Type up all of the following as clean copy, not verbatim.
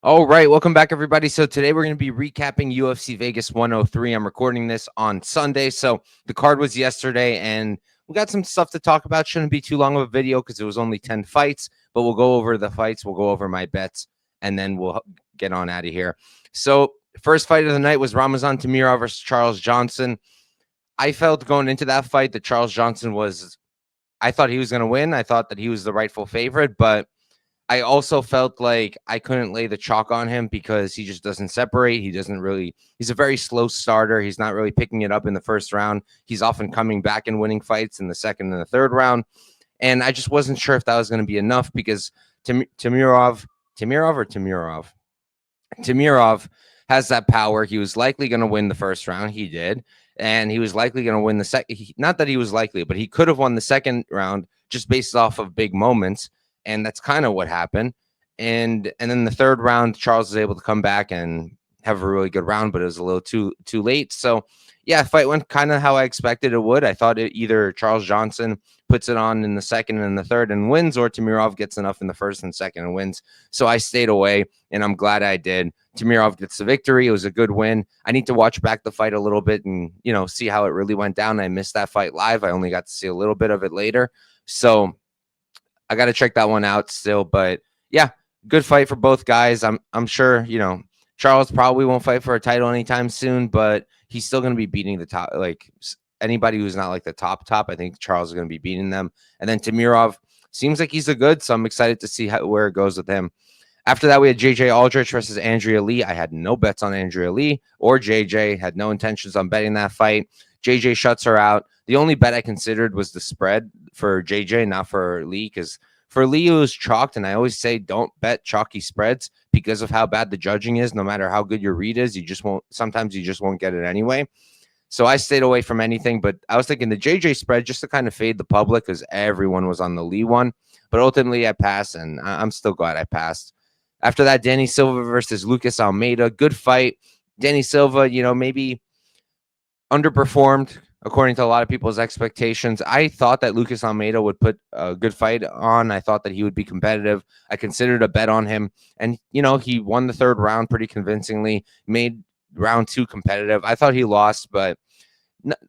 All right, welcome back, everybody. So today we're going to be recapping UFC Vegas 103. I'm recording this on Sunday, so the card was yesterday, and we got some stuff to talk about. Shouldn't be too long of a video because it was only 10 fights, but we'll go over the fights, we'll go over my bets, and then we'll get on out of here. So first fight of the night was Ramazan Tamirov versus Charles Johnson. I felt going into that fight that Charles Johnson was, I thought he was going to win. I thought that he was the rightful favorite, but I also felt like I couldn't lay the chalk on him because he just doesn't separate. He doesn't really, he's a very slow starter. He's not really picking it up in the first round. He's often coming back and winning fights in the second and the third round. And I just wasn't sure if that was going to be enough because Tamirov has that power. He was likely going to win the first round. He did. And he was likely going to win the second. Not that he was likely, but he could have won the second round just based off of big moments. And that's kind of what happened. And then the third round, Charles was able to come back and have a really good round, but it was a little too late. So yeah, fight went kind of how I expected it would. I thought either Charles Johnson puts it on in the second and the third and wins, or Tamirov gets enough in the first and second and wins. So I stayed away, and I'm glad I did. Tamirov gets the victory. It was a good win. I need to watch back the fight a little bit and, see how it really went down. I missed that fight live. I only got to see a little bit of it later. So I got to check that one out still. But yeah, good fight for both guys. I'm sure, Charles probably won't fight for a title anytime soon, but he's still going to be beating the top, like anybody who's not like the top. I think Charles is going to be beating them. And then Tamirov seems like he's a good, so I'm excited to see where it goes with him. After that, we had JJ Aldrich versus Andrea Lee. I had no bets on Andrea Lee or JJ, had no intentions on betting that fight. JJ shuts her out. The only bet I considered was the spread for JJ, not for Lee, because for Lee, it was chalked. And I always say don't bet chalky spreads because of how bad the judging is. No matter how good your read is, sometimes you just won't get it anyway. So I stayed away from anything, but I was thinking the JJ spread just to kind of fade the public because everyone was on the Lee one. But ultimately, I passed, and I'm still glad I passed. After that, Danny Silva versus Lucas Almeida. Good fight. Danny Silva, maybe underperformed according to a lot of people's expectations. I thought that Lucas Almeida would put a good fight on. I thought that he would be competitive. I considered a bet on him. And, he won the third round pretty convincingly, made round two competitive. I thought he lost, but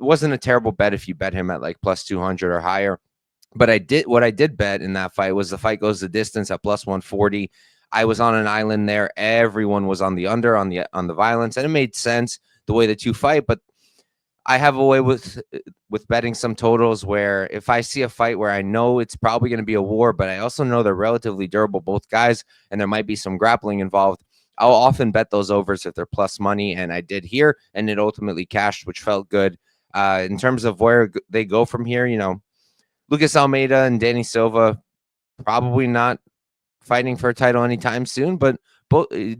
wasn't a terrible bet if you bet him at like plus 200 or higher. But what I did bet in that fight was the fight goes the distance at plus 140. I was on an island there. Everyone was on the under on the violence, and it made sense the way the two fight. But I have a way with betting some totals where if I see a fight where I know it's probably going to be a war, but I also know they're relatively durable, both guys, and there might be some grappling involved, I'll often bet those overs if they're plus money, and I did here, and it ultimately cashed, which felt good. In terms of where they go from here, Lucas Almeida and Danny Silva probably not fighting for a title anytime soon, but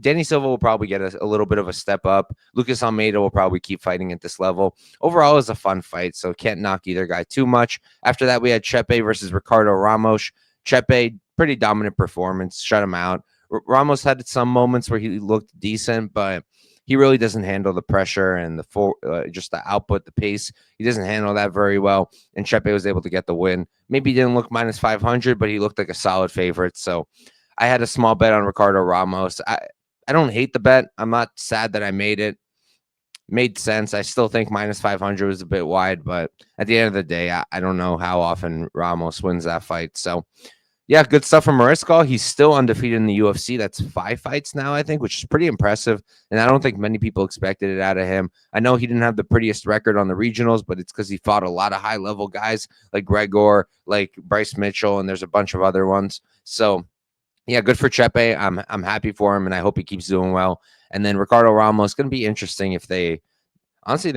Danny Silva will probably get a little bit of a step up. Lucas Almeida will probably keep fighting at this level. Overall, it was a fun fight, so can't knock either guy too much. After that, we had Chepe versus Ricardo Ramos. Chepe, pretty dominant performance, shut him out. Ramos had some moments where he looked decent, but he really doesn't handle the pressure and just the output, the pace. He doesn't handle that very well, and Chepe was able to get the win. Maybe he didn't look minus 500, but he looked like a solid favorite, so I had a small bet on Ricardo Ramos. I don't hate the bet. I'm not sad that I made it. Made sense. I still think minus 500 was a bit wide, but at the end of the day, I don't know how often Ramos wins that fight. So, yeah, good stuff from Mariscal. He's still undefeated in the UFC. That's 5 fights now, I think, which is pretty impressive. And I don't think many people expected it out of him. I know he didn't have the prettiest record on the regionals, but it's because he fought a lot of high-level guys like Gregor, like Bryce Mitchell, and there's a bunch of other ones. So, yeah, good for Chepe. I'm happy for him, and I hope he keeps doing well. And then Ricardo Ramos, going to be interesting if they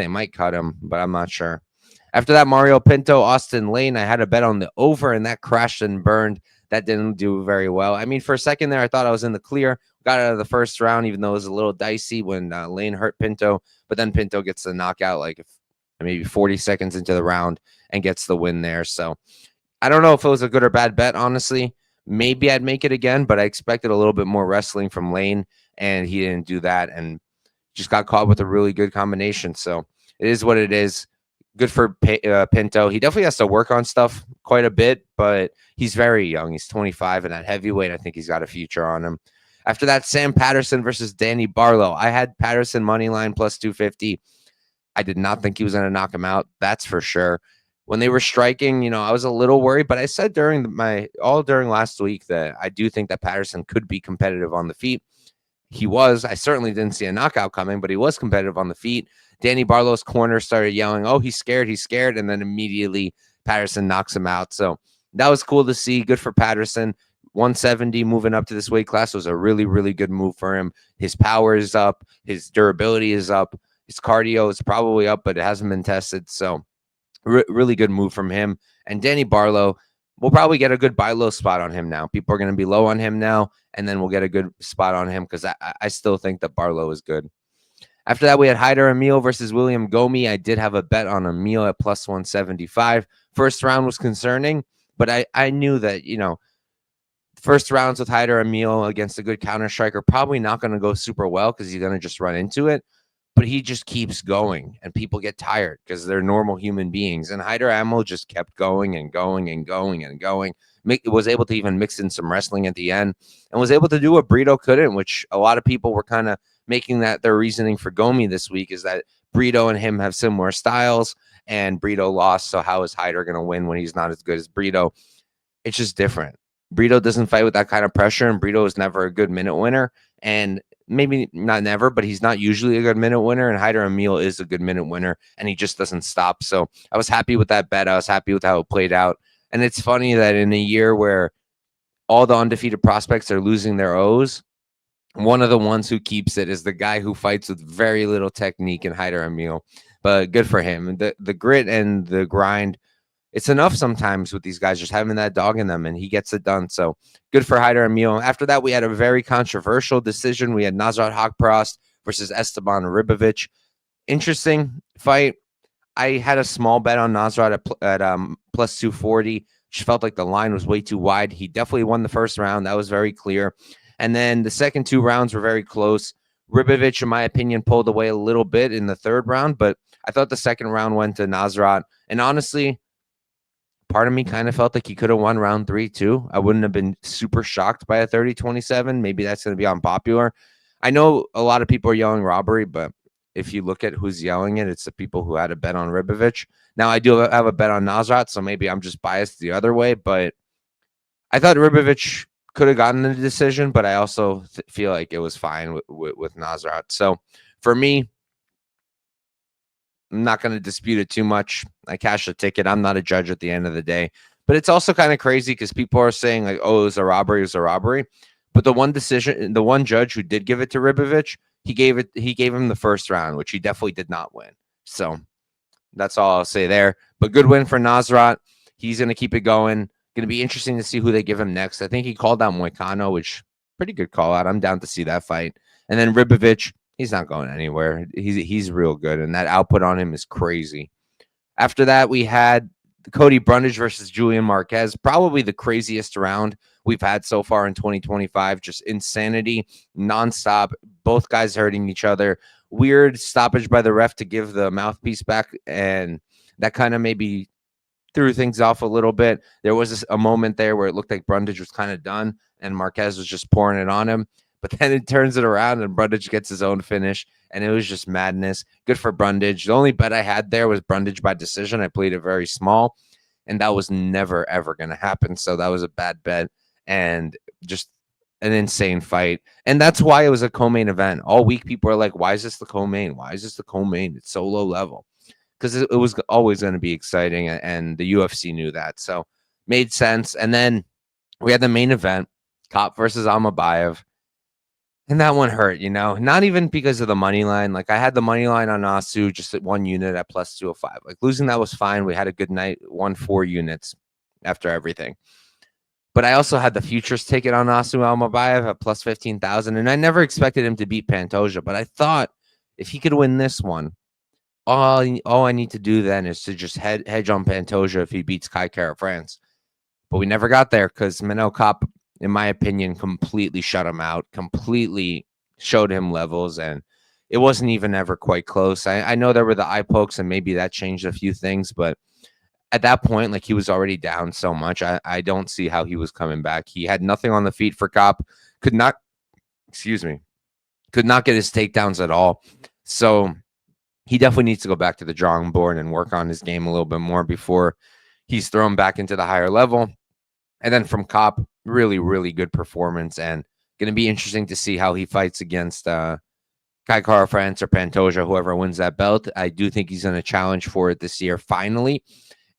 might cut him, but I'm not sure. After that, Mario Pinto, Austin Lane. I had a bet on the over, and that crashed and burned. That didn't do very well. I mean, for a second there, I thought I was in the clear. Got out of the first round, even though it was a little dicey when Lane hurt Pinto. But then Pinto gets the knockout maybe 40 seconds into the round and gets the win there. So I don't know if it was a good or bad bet, honestly. Maybe I'd make it again, but I expected a little bit more wrestling from Lane, and he didn't do that and just got caught with a really good combination. So it is what it is. Good for Pinto. He definitely has to work on stuff quite a bit, but he's very young. He's 25, and at heavyweight, I think he's got a future on him. After that, Sam Patterson versus Danny Barlow. I had Patterson money line plus 250. I did not think he was going to knock him out. That's for sure. When they were striking, I was a little worried, but I said during last week that I do think that Patterson could be competitive on the feet. He was. I certainly didn't see a knockout coming, but he was competitive on the feet. Danny Barlow's corner started yelling, "Oh, he's scared," and then immediately Patterson knocks him out. So that was cool to see. Good for Patterson. 170 moving up to this weight class was a really, really good move for him. His power is up. His durability is up. His cardio is probably up, but it hasn't been tested. So really good move from him. And Danny Barlow, we'll probably get a good buy low spot on him now. People are going to be low on him now, and then we'll get a good spot on him because I still think that Barlow is good. After that, we had Hyder Emil versus William Gomi. I did have a bet on Emil at plus 175. First round was concerning, but I knew that, first rounds with Hyder Emil against a good counter striker probably not going to go super well because he's going to just run into it. But he just keeps going, and people get tired because they're normal human beings. And Hyder Emil just kept going and going and going and going. Was able to even mix in some wrestling at the end, and was able to do what Brito couldn't, which a lot of people were kind of making that their reasoning for Gomi this week is that Brito and him have similar styles, and Brito lost. So how is Hyder going to win when he's not as good as Brito? It's just different. Brito doesn't fight with that kind of pressure, and Brito is never a good minute winner. And maybe not never, but he's not usually a good minute winner. And Hyder Emil is a good minute winner, and he just doesn't stop. So I was happy with that bet. I was happy with how it played out. And it's funny that in a year where all the undefeated prospects are losing their O's, one of the ones who keeps it is the guy who fights with very little technique in Hyder Emil. But good for him. The grit and the grind, it's enough sometimes with these guys just having that dog in them, and he gets it done. So good for Hyder Emil. After that, we had a very controversial decision. We had Nasrat Haqparast versus Esteban Ribovic. Interesting fight. I had a small bet on Nasrat at plus 240. Just felt like the line was way too wide. He definitely won the first round. That was very clear. And then the second two rounds were very close. Ribovic, in my opinion, pulled away a little bit in the third round, but I thought the second round went to Nasrat. And honestly, part of me kind of felt like he could have won round 3 too. I wouldn't have been super shocked by a 30-27. Maybe that's going to be unpopular. I know a lot of people are yelling robbery, but if you look at who's yelling it, it's the people who had a bet on Ribovic. Now, I do have a bet on Nasrat, so maybe I'm just biased the other way, but I thought Ribovic could have gotten the decision, but I also feel like it was fine with Nasrat. So for me, I'm not going to dispute it too much. I cashed a ticket. I'm not a judge at the end of the day. But it's also kind of crazy because people are saying, like, oh, it was a robbery, it was a robbery. But the one judge who did give it to Ribovic, he gave him the first round, which he definitely did not win. So that's all I'll say there. But good win for Nasrat. He's going to keep it going. Going to be interesting to see who they give him next. I think he called out Moicano, which pretty good call out. I'm down to see that fight. And then Ribovic, he's not going anywhere. He's real good, and that output on him is crazy. After that, we had Cody Brundage versus Julian Marquez, probably the craziest round we've had so far in 2025. Just insanity, nonstop. Both guys hurting each other. Weird stoppage by the ref to give the mouthpiece back, and that kind of maybe threw things off a little bit. There was a moment there where it looked like Brundage was kind of done, and Marquez was just pouring it on him. But then it turns it around, and Brundage gets his own finish, and it was just madness. Good for Brundage. The only bet I had there was Brundage by decision. I played it very small, and that was never, ever going to happen. So that was a bad bet, and just an insane fight. And that's why it was a co-main event. All week, people are like, why is this the co-main? Why is this the co-main? It's so low level. Because it was always going to be exciting, and the UFC knew that. So made sense. And then we had the main event, Kopp versus Almabayev. And that one hurt, not even because of the money line. Like, I had the money line on Asu just at 1 unit at plus 205. Like, losing that was fine. We had a good night, won 4 units after everything. But I also had the futures ticket on Asu Almabayev at plus 15,000. And I never expected him to beat Pantoja. But I thought if he could win this one, all I need to do then is to just hedge on Pantoja if he beats Kai Kara France. But we never got there because Manel Kopp, in my opinion, completely shut him out, completely showed him levels, and it wasn't even ever quite close. I know there were the eye pokes, and maybe that changed a few things, but at that point, like, he was already down so much. I don't see how he was coming back. He had nothing on the feet for Kopp, could not excuse me, could not get his takedowns at all. So he definitely needs to go back to the drawing board and work on his game a little bit more before he's thrown back into the higher level. And then from Cop, really, really good performance, and going to be interesting to see how he fights against Kai Kara France or Pantoja, whoever wins that belt. I do think he's going to challenge for it this year, finally.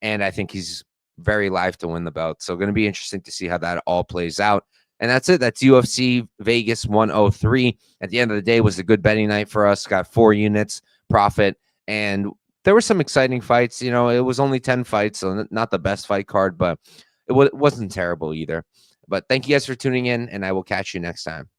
And I think he's very live to win the belt. So going to be interesting to see how that all plays out. And that's it. That's UFC Vegas 103. At the end of the day, was a good betting night for us. Got 4 units profit. And there were some exciting fights. You know, it was only 10 fights, so not the best fight card, but it wasn't terrible either. But thank you guys for tuning in, and I will catch you next time.